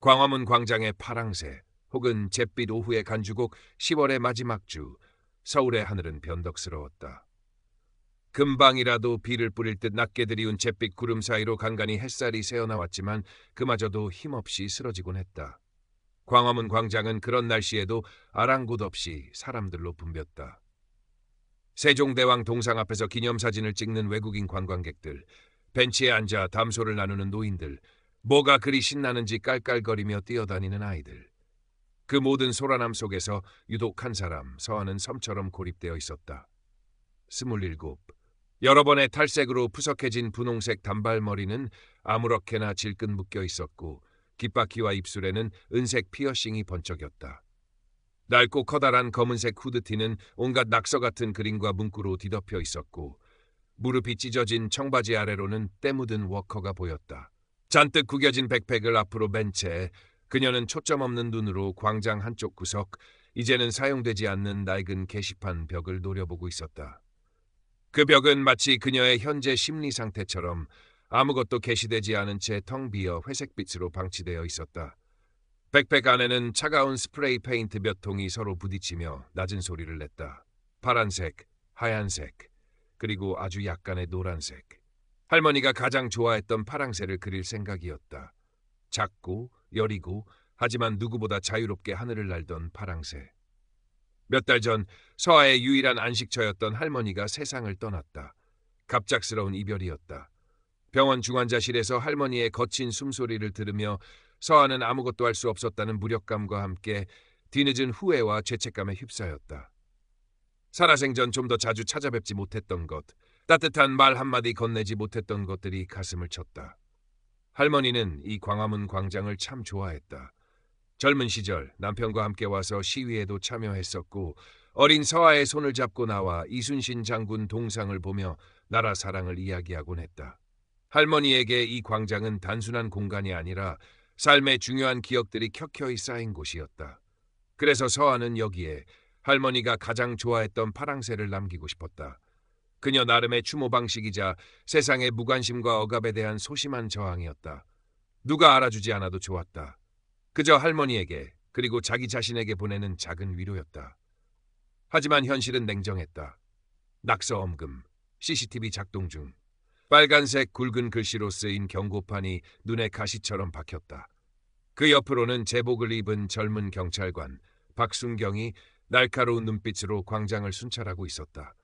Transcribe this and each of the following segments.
광화문 광장의 파랑새 혹은 잿빛 오후의 간주곡 10월의 마지막 주, 서울의 하늘은 변덕스러웠다. 금방이라도 비를 뿌릴 듯 낮게 드리운 잿빛 구름 사이로 간간히 햇살이 새어나왔지만 그마저도 힘없이 쓰러지곤 했다. 광화문 광장은 그런 날씨에도 아랑곳 없이 사람들로 붐볐다. 세종대왕 동상 앞에서 기념사진을 찍는 외국인 관광객들, 벤치에 앉아 담소를 나누는 노인들, 뭐가 그리 신나는지 깔깔거리며 뛰어다니는 아이들. 그 모든 소란함 속에서 유독 한 사람, 서한은 섬처럼 고립되어 있었다. 27. 여러 번의 탈색으로 푸석해진 분홍색 단발머리는 아무렇게나 질끈 묶여 있었고 귓바퀴와 입술에는 은색 피어싱이 번쩍였다. 낡고 커다란 검은색 후드티는 온갖 낙서 같은 그림과 문구로 뒤덮여 있었고 무릎이 찢어진 청바지 아래로는 때 묻은 워커가 보였다. 잔뜩 구겨진 백팩을 앞으로 맨 채 그녀는 초점 없는 눈으로 광장 한쪽 구석, 이제는 사용되지 않는 낡은 게시판 벽을 노려보고 있었다. 그 벽은 마치 그녀의 현재 심리 상태처럼 아무것도 게시되지 않은 채 텅 비어 회색빛으로 방치되어 있었다. 백팩 안에는 차가운 스프레이 페인트 몇 통이 서로 부딪히며 낮은 소리를 냈다. 파란색, 하얀색, 그리고 아주 약간의 노란색. 할머니가 가장 좋아했던 파랑새를 그릴 생각이었다. 작고 여리고 하지만 누구보다 자유롭게 하늘을 날던 파랑새. 몇 달 전 서아의 유일한 안식처였던 할머니가 세상을 떠났다. 갑작스러운 이별이었다. 병원 중환자실에서 할머니의 거친 숨소리를 들으며 서아는 아무것도 할 수 없었다는 무력감과 함께 뒤늦은 후회와 죄책감에 휩싸였다. 살아생전 좀 더 자주 찾아뵙지 못했던 것, 따뜻한 말 한마디 건네지 못했던 것들이 가슴을 쳤다. 할머니는 이 광화문 광장을 참 좋아했다. 젊은 시절 남편과 함께 와서 시위에도 참여했었고 어린 서아의 손을 잡고 나와 이순신 장군 동상을 보며 나라 사랑을 이야기하곤 했다. 할머니에게 이 광장은 단순한 공간이 아니라 삶의 중요한 기억들이 켜켜이 쌓인 곳이었다. 그래서 서아는 여기에 할머니가 가장 좋아했던 파랑새를 남기고 싶었다. 그녀 나름의 추모 방식이자 세상의 무관심과 억압에 대한 소심한 저항이었다. 누가 알아주지 않아도 좋았다. 그저 할머니에게 그리고 자기 자신에게 보내는 작은 위로였다. 하지만 현실은 냉정했다. 낙서 엄금, CCTV 작동 중. 빨간색 굵은 글씨로 쓰인 경고판이 눈에 가시처럼 박혔다. 그 옆으로는 제복을 입은 젊은 경찰관 박순경이 날카로운 눈빛으로 광장을 순찰하고 있었다.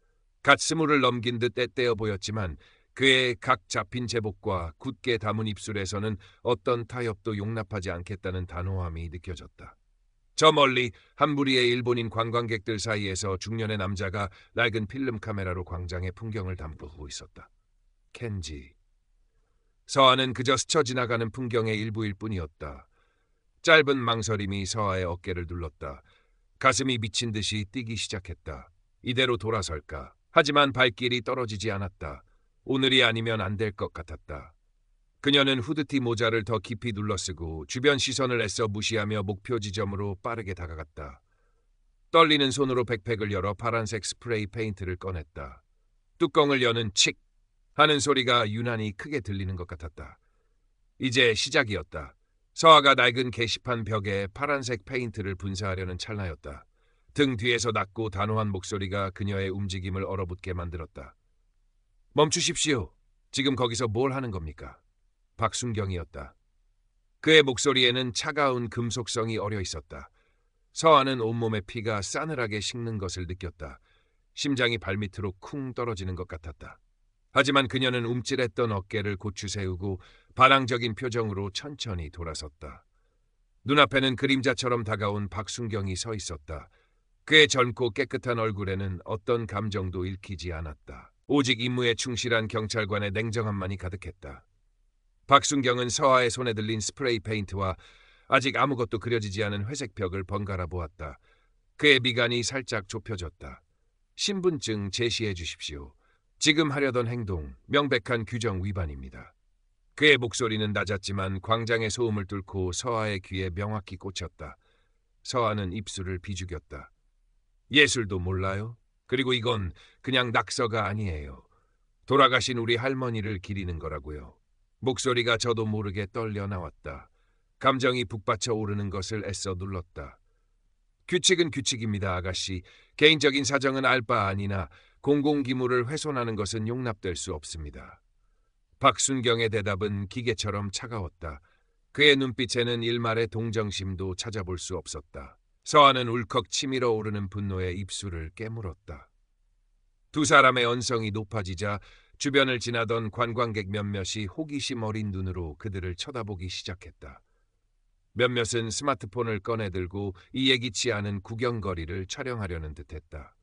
갓 20을 넘긴 듯 떼떼어 보였지만 그의 각 잡힌 제복과 굳게 담은 입술에서는 어떤 타협도 용납하지 않겠다는 단호함이 느껴졌다. 저 멀리 한 무리의 일본인 관광객들 사이에서 중년의 남자가 낡은 필름 카메라로 광장의 풍경을 담고 있었다. 켄지. 서아는 그저 스쳐 지나가는 풍경의 일부일 뿐이었다. 짧은 망설임이 서아의 어깨를 눌렀다. 가슴이 미친 듯이 뛰기 시작했다. 이대로 돌아설까? 하지만 발길이 떨어지지 않았다. 오늘이 아니면 안 될 것 같았다. 그녀는 후드티 모자를 더 깊이 눌러쓰고 주변 시선을 애써 무시하며 목표 지점으로 빠르게 다가갔다. 떨리는 손으로 백팩을 열어 파란색 스프레이 페인트를 꺼냈다. 뚜껑을 여는 칙! 하는 소리가 유난히 크게 들리는 것 같았다. 이제 시작이었다. 서아가 낡은 게시판 벽에 파란색 페인트를 분사하려는 찰나였다. 등 뒤에서 낮고 단호한 목소리가 그녀의 움직임을 얼어붙게 만들었다. 멈추십시오. 지금 거기서 뭘 하는 겁니까? 박순경이었다. 그의 목소리에는 차가운 금속성이 어려 있었다. 서아는 온몸에 피가 싸늘하게 식는 것을 느꼈다. 심장이 발밑으로 쿵 떨어지는 것 같았다. 하지만 그녀는 움찔했던 어깨를 고추 세우고 반항적인 표정으로 천천히 돌아섰다. 눈앞에는 그림자처럼 다가온 박순경이 서 있었다. 그의 젊고 깨끗한 얼굴에는 어떤 감정도 읽히지 않았다. 오직 임무에 충실한 경찰관의 냉정함만이 가득했다. 박순경은 서아의 손에 들린 스프레이 페인트와 아직 아무것도 그려지지 않은 회색 벽을 번갈아 보았다. 그의 미간이 살짝 좁혀졌다. 신분증 제시해 주십시오. 지금 하려던 행동, 명백한 규정 위반입니다. 그의 목소리는 낮았지만 광장의 소음을 뚫고 서아의 귀에 명확히 꽂혔다. 서아는 입술을 비죽였다. 예술도 몰라요? 그리고 이건 그냥 낙서가 아니에요. 돌아가신 우리 할머니를 기리는 거라고요. 목소리가 저도 모르게 떨려 나왔다. 감정이 북받쳐 오르는 것을 애써 눌렀다. 규칙은 규칙입니다, 아가씨. 개인적인 사정은 알 바 아니나 공공기물을 훼손하는 것은 용납될 수 없습니다. 박순경의 대답은 기계처럼 차가웠다. 그의 눈빛에는 일말의 동정심도 찾아볼 수 없었다. 서한은 울컥 치밀어 오르는 분노에 입술을 깨물었다. 두 사람의 언성이 높아지자 주변을 지나던 관광객 몇몇이 호기심 어린 눈으로 그들을 쳐다보기 시작했다. 몇몇은 스마트폰을 꺼내들고 이 예기치 않은 구경거리를 촬영하려는 듯했다.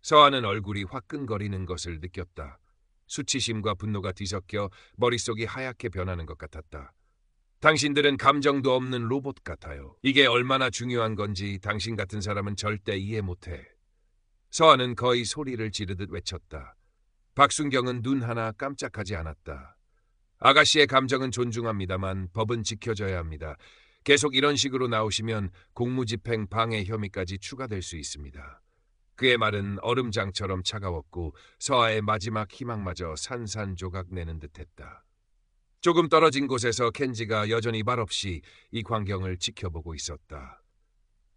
서한은 얼굴이 화끈거리는 것을 느꼈다. 수치심과 분노가 뒤섞여 머릿속이 하얗게 변하는 것 같았다. 당신들은 감정도 없는 로봇 같아요. 이게 얼마나 중요한 건지 당신 같은 사람은 절대 이해 못해. 서한은 거의 소리를 지르듯 외쳤다. 박순경은 눈 하나 깜짝하지 않았다. 아가씨의 감정은 존중합니다만 법은 지켜져야 합니다. 계속 이런 식으로 나오시면 공무집행 방해 혐의까지 추가될 수 있습니다. 그의 말은 얼음장처럼 차가웠고 서아의 마지막 희망마저 산산조각 내는 듯했다. 조금 떨어진 곳에서 켄지가 여전히 말없이 이 광경을 지켜보고 있었다.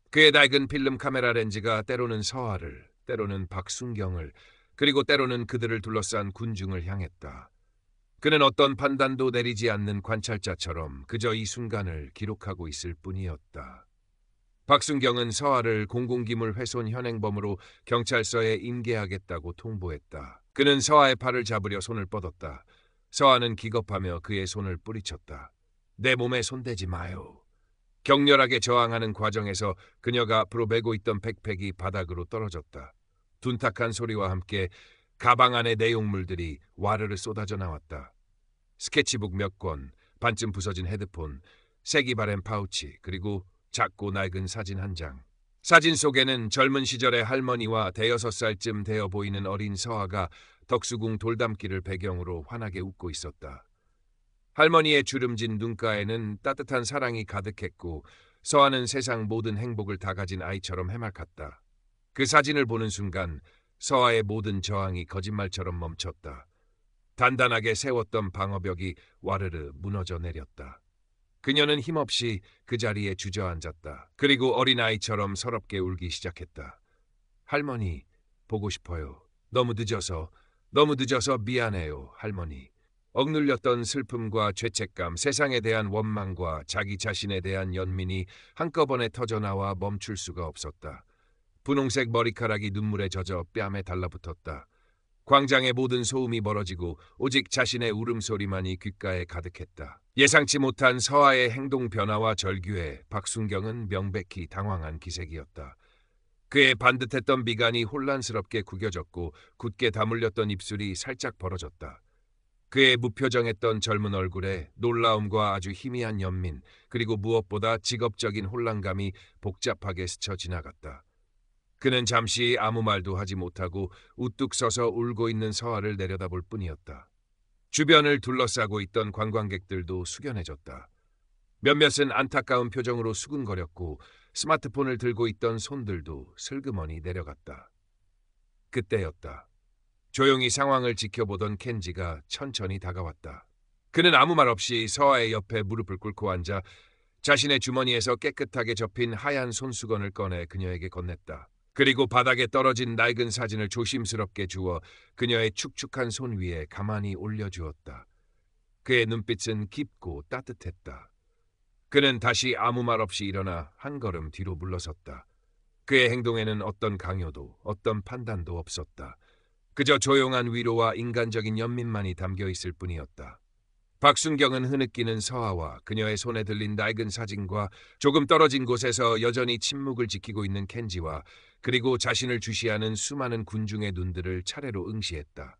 그의 낡은 필름 카메라 렌즈가 때로는 서아를, 때로는 박순경을, 그리고 때로는 그들을 둘러싼 군중을 향했다. 그는 어떤 판단도 내리지 않는 관찰자처럼 그저 이 순간을 기록하고 있을 뿐이었다. 박순경은 서아를 공공기물 훼손 현행범으로 경찰서에 인계하겠다고 통보했다. 그는 서아의 팔을 잡으려 손을 뻗었다. 서아는 기겁하며 그의 손을 뿌리쳤다. 내 몸에 손대지 마요. 격렬하게 저항하는 과정에서 그녀가 앞으로 메고 있던 백팩이 바닥으로 떨어졌다. 둔탁한 소리와 함께 가방 안의 내용물들이 와르르 쏟아져 나왔다. 스케치북 몇 권, 반쯤 부서진 헤드폰, 색이 바랜 파우치, 그리고 작고 낡은 사진 한 장. 사진 속에는 젊은 시절의 할머니와 대여섯 살쯤 되어 보이는 어린 서아가 덕수궁 돌담길을 배경으로 환하게 웃고 있었다. 할머니의 주름진 눈가에는 따뜻한 사랑이 가득했고 서아는 세상 모든 행복을 다 가진 아이처럼 해맑았다. 그 사진을 보는 순간 서아의 모든 저항이 거짓말처럼 멈췄다. 단단하게 세웠던 방어벽이 와르르 무너져 내렸다. 그녀는 힘없이 그 자리에 주저앉았다. 그리고 어린아이처럼 서럽게 울기 시작했다. 할머니, 보고 싶어요. 너무 늦어서 미안해요, 할머니. 억눌렸던 슬픔과 죄책감, 세상에 대한 원망과 자기 자신에 대한 연민이 한꺼번에 터져나와 멈출 수가 없었다. 분홍색 머리카락이 눈물에 젖어 뺨에 달라붙었다. 광장의 모든 소음이 멀어지고 오직 자신의 울음소리만이 귓가에 가득했다. 예상치 못한 서아의 행동 변화와 절규에 박순경은 명백히 당황한 기색이었다. 그의 반듯했던 미간이 혼란스럽게 구겨졌고 굳게 다물렸던 입술이 살짝 벌어졌다. 그의 무표정했던 젊은 얼굴에 놀라움과 아주 희미한 연민, 그리고 무엇보다 직업적인 혼란감이 복잡하게 스쳐 지나갔다. 그는 잠시 아무 말도 하지 못하고 우뚝 서서 울고 있는 서아를 내려다볼 뿐이었다. 주변을 둘러싸고 있던 관광객들도 숙연해졌다. 몇몇은 안타까운 표정으로 수근거렸고 스마트폰을 들고 있던 손들도 슬그머니 내려갔다. 그때였다. 조용히 상황을 지켜보던 켄지가 천천히 다가왔다. 그는 아무 말 없이 서아의 옆에 무릎을 꿇고 앉아 자신의 주머니에서 깨끗하게 접힌 하얀 손수건을 꺼내 그녀에게 건넸다. 그리고 바닥에 떨어진 낡은 사진을 조심스럽게 주워 그녀의 축축한 손 위에 가만히 올려주었다. 그의 눈빛은 깊고 따뜻했다. 그는 다시 아무 말 없이 일어나 한 걸음 뒤로 물러섰다. 그의 행동에는 어떤 강요도, 어떤 판단도 없었다. 그저 조용한 위로와 인간적인 연민만이 담겨 있을 뿐이었다. 박순경은 흐느끼는 서아와 그녀의 손에 들린 낡은 사진과 조금 떨어진 곳에서 여전히 침묵을 지키고 있는 켄지와 그리고 자신을 주시하는 수많은 군중의 눈들을 차례로 응시했다.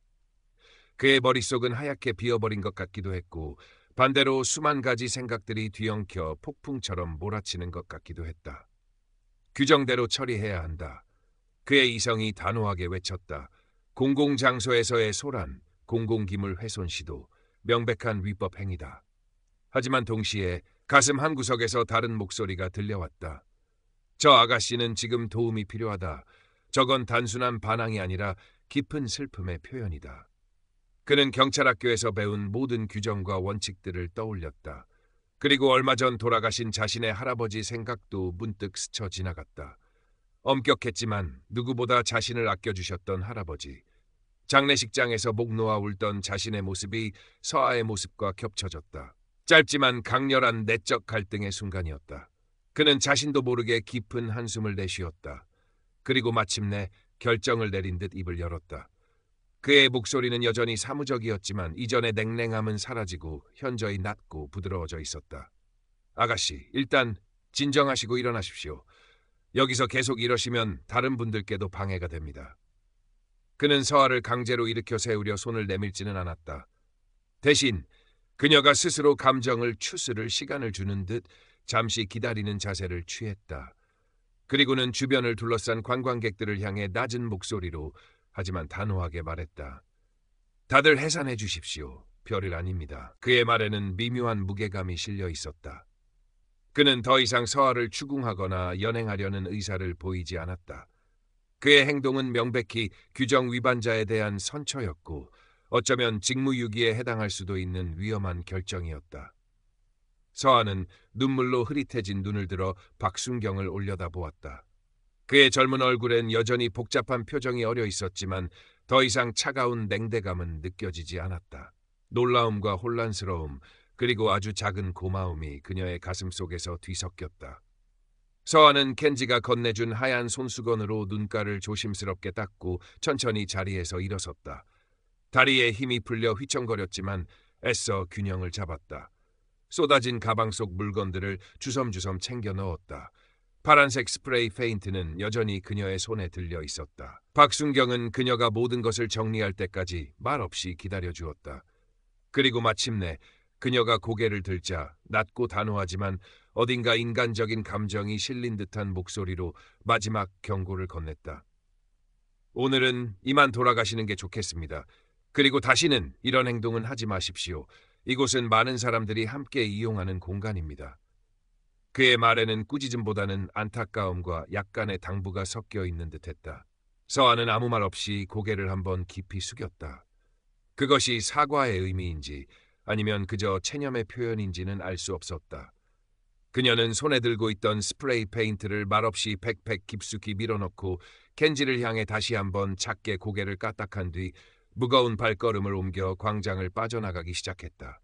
그의 머릿속은 하얗게 비어버린 것 같기도 했고 반대로 수만 가지 생각들이 뒤엉켜 폭풍처럼 몰아치는 것 같기도 했다. 규정대로 처리해야 한다. 그의 이성이 단호하게 외쳤다. 공공장소에서의 소란, 공공기물 훼손 시도, 명백한 위법 행위다. 하지만 동시에 가슴 한구석에서 다른 목소리가 들려왔다. 저 아가씨는 지금 도움이 필요하다. 저건 단순한 반항이 아니라 깊은 슬픔의 표현이다. 그는 경찰학교에서 배운 모든 규정과 원칙들을 떠올렸다. 그리고 얼마 전 돌아가신 자신의 할아버지 생각도 문득 스쳐 지나갔다. 엄격했지만 누구보다 자신을 아껴주셨던 할아버지. 장례식장에서 목 놓아 울던 자신의 모습이 서아의 모습과 겹쳐졌다. 짧지만 강렬한 내적 갈등의 순간이었다. 그는 자신도 모르게 깊은 한숨을 내쉬었다. 그리고 마침내 결정을 내린 듯 입을 열었다. 그의 목소리는 여전히 사무적이었지만 이전의 냉랭함은 사라지고 현저히 낮고 부드러워져 있었다. 아가씨, 일단 진정하시고 일어나십시오. 여기서 계속 이러시면 다른 분들께도 방해가 됩니다. 그는 서아를 강제로 일으켜 세우려 손을 내밀지는 않았다. 대신 그녀가 스스로 감정을 추스를 시간을 주는 듯 잠시 기다리는 자세를 취했다. 그리고는 주변을 둘러싼 관광객들을 향해 낮은 목소리로 하지만 단호하게 말했다. 다들 해산해 주십시오. 별일 아닙니다. 그의 말에는 미묘한 무게감이 실려 있었다. 그는 더 이상 서아를 추궁하거나 연행하려는 의사를 보이지 않았다. 그의 행동은 명백히 규정 위반자에 대한 선처였고 어쩌면 직무유기에 해당할 수도 있는 위험한 결정이었다. 서아는 눈물로 흐릿해진 눈을 들어 박순경을 올려다보았다. 그의 젊은 얼굴엔 여전히 복잡한 표정이 어려 있었지만 더 이상 차가운 냉대감은 느껴지지 않았다. 놀라움과 혼란스러움 그리고 아주 작은 고마움이 그녀의 가슴 속에서 뒤섞였다. 서아는 켄지가 건네준 하얀 손수건으로 눈가를 조심스럽게 닦고 천천히 자리에서 일어섰다. 다리에 힘이 풀려 휘청거렸지만 애써 균형을 잡았다. 쏟아진 가방 속 물건들을 주섬주섬 챙겨 넣었다. 파란색 스프레이 페인트는 여전히 그녀의 손에 들려 있었다. 박순경은 그녀가 모든 것을 정리할 때까지 말없이 기다려주었다. 그리고 마침내 그녀가 고개를 들자 낮고 단호하지만 어딘가 인간적인 감정이 실린 듯한 목소리로 마지막 경고를 건넸다. 오늘은 이만 돌아가시는 게 좋겠습니다. 그리고 다시는 이런 행동은 하지 마십시오. 이곳은 많은 사람들이 함께 이용하는 공간입니다. 그의 말에는 꾸짖음보다는 안타까움과 약간의 당부가 섞여 있는 듯했다. 서아는 아무 말 없이 고개를 한번 깊이 숙였다. 그것이 사과의 의미인지 아니면 그저 체념의 표현인지는 알 수 없었다. 그녀는 손에 들고 있던 스프레이 페인트를 말없이 팩팩 깊숙이 밀어넣고 켄지를 향해 다시 한번 작게 고개를 까딱한 뒤 무거운 발걸음을 옮겨 광장을 빠져나가기 시작했다.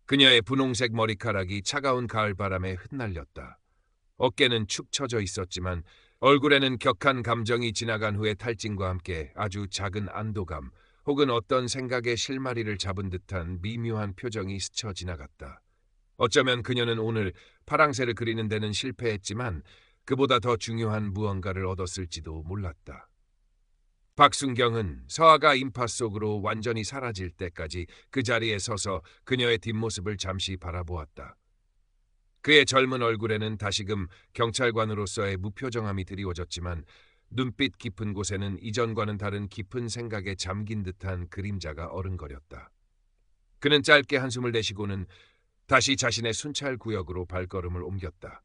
그녀의 분홍색 머리카락이 차가운 가을바람에 흩날렸다. 어깨는 축 처져 있었지만 얼굴에는 격한 감정이 지나간 후의 탈진과 함께 아주 작은 안도감 혹은 어떤 생각의 실마리를 잡은 듯한 미묘한 표정이 스쳐 지나갔다. 어쩌면 그녀는 오늘 파랑새를 그리는 데는 실패했지만 그보다 더 중요한 무언가를 얻었을지도 몰랐다. 박순경은 서아가 인파 속으로 완전히 사라질 때까지 그 자리에 서서 그녀의 뒷모습을 잠시 바라보았다. 그의 젊은 얼굴에는 다시금 경찰관으로서의 무표정함이 드리워졌지만 눈빛 깊은 곳에는 이전과는 다른 깊은 생각에 잠긴 듯한 그림자가 어른거렸다. 그는 짧게 한숨을 내쉬고는 다시 자신의 순찰 구역으로 발걸음을 옮겼다.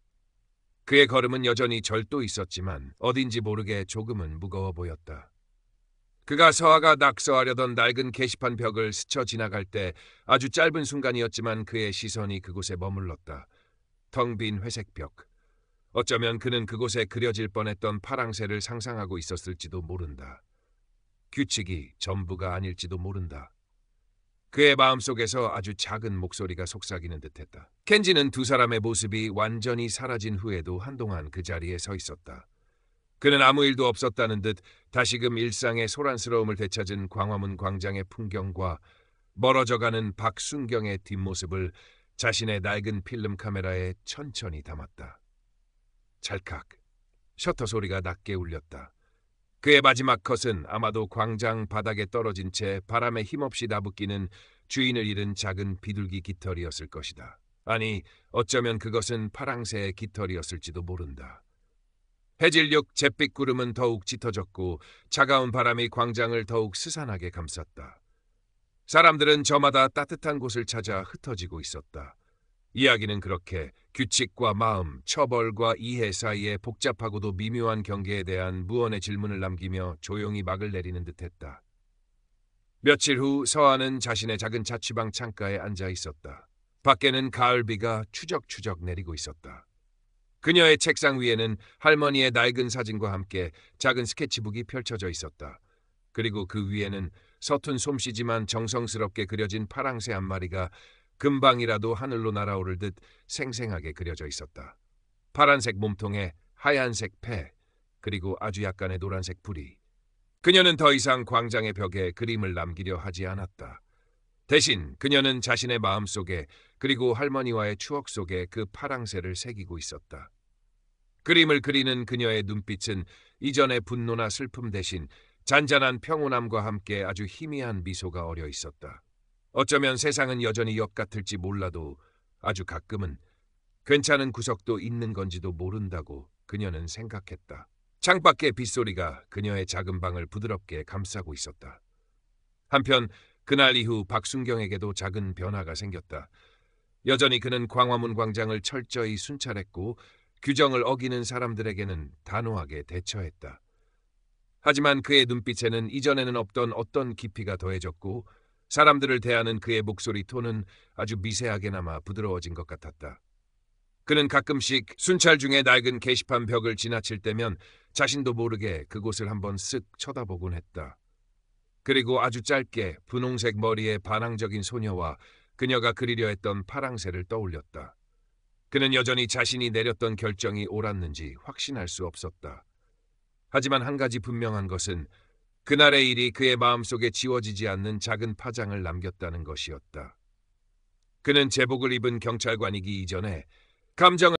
그의 걸음은 여전히 절도 있었지만 어딘지 모르게 조금은 무거워 보였다. 그가 서아가 낙서하려던 낡은 게시판 벽을 스쳐 지나갈 때 아주 짧은 순간이었지만 그의 시선이 그곳에 머물렀다. 텅 빈 회색 벽. 어쩌면 그는 그곳에 그려질 뻔했던 파랑새를 상상하고 있었을지도 모른다. 규칙이 전부가 아닐지도 모른다. 그의 마음속에서 아주 작은 목소리가 속삭이는 듯했다. 켄지는 두 사람의 모습이 완전히 사라진 후에도 한동안 그 자리에 서 있었다. 그는 아무 일도 없었다는 듯 다시금 일상의 소란스러움을 되찾은 광화문 광장의 풍경과 멀어져가는 박순경의 뒷모습을 자신의 낡은 필름 카메라에 천천히 담았다. 찰칵, 셔터 소리가 낮게 울렸다. 그의 마지막 컷은 아마도 광장 바닥에 떨어진 채 바람에 힘없이 나부끼는 주인을 잃은 작은 비둘기 깃털이었을 것이다. 아니, 어쩌면 그것은 파랑새의 깃털이었을지도 모른다. 해질녘 잿빛 구름은 더욱 짙어졌고 차가운 바람이 광장을 더욱 스산하게 감쌌다. 사람들은 저마다 따뜻한 곳을 찾아 흩어지고 있었다. 이야기는 그렇게 규칙과 마음, 처벌과 이해 사이의 복잡하고도 미묘한 경계에 대한 무언의 질문을 남기며 조용히 막을 내리는 듯했다. 며칠 후 서아는 자신의 작은 자취방 창가에 앉아 있었다. 밖에는 가을비가 추적추적 내리고 있었다. 그녀의 책상 위에는 할머니의 낡은 사진과 함께 작은 스케치북이 펼쳐져 있었다. 그리고 그 위에는 서툰 솜씨지만 정성스럽게 그려진 파랑새 한 마리가 금방이라도 하늘로 날아오를 듯 생생하게 그려져 있었다. 파란색 몸통에 하얀색 패, 그리고 아주 약간의 노란색 뿌리. 그녀는 더 이상 광장의 벽에 그림을 남기려 하지 않았다. 대신 그녀는 자신의 마음속에 그리고 할머니와의 추억 속에 그 파랑새를 새기고 있었다. 그림을 그리는 그녀의 눈빛은 이전의 분노나 슬픔 대신 잔잔한 평온함과 함께 아주 희미한 미소가 어려 있었다. 어쩌면 세상은 여전히 역 같을지 몰라도 아주 가끔은 괜찮은 구석도 있는 건지도 모른다고 그녀는 생각했다. 창밖의 빗소리가 그녀의 작은 방을 부드럽게 감싸고 있었다. 한편 그날 이후 박순경에게도 작은 변화가 생겼다. 여전히 그는 광화문 광장을 철저히 순찰했고 규정을 어기는 사람들에게는 단호하게 대처했다. 하지만 그의 눈빛에는 이전에는 없던 어떤 깊이가 더해졌고 사람들을 대하는 그의 목소리 톤은 아주 미세하게나마 부드러워진 것 같았다. 그는 가끔씩 순찰 중에 낡은 게시판 벽을 지나칠 때면 자신도 모르게 그곳을 한번 쓱 쳐다보곤 했다. 그리고 아주 짧게 분홍색 머리의 반항적인 소녀와 그녀가 그리려 했던 파랑새를 떠올렸다. 그는 여전히 자신이 내렸던 결정이 옳았는지 확신할 수 없었다. 하지만 한 가지 분명한 것은 그날의 일이 그의 마음속에 지워지지 않는 작은 파장을 남겼다는 것이었다. 그는 제복을 입은 경찰관이기 이전에 감정을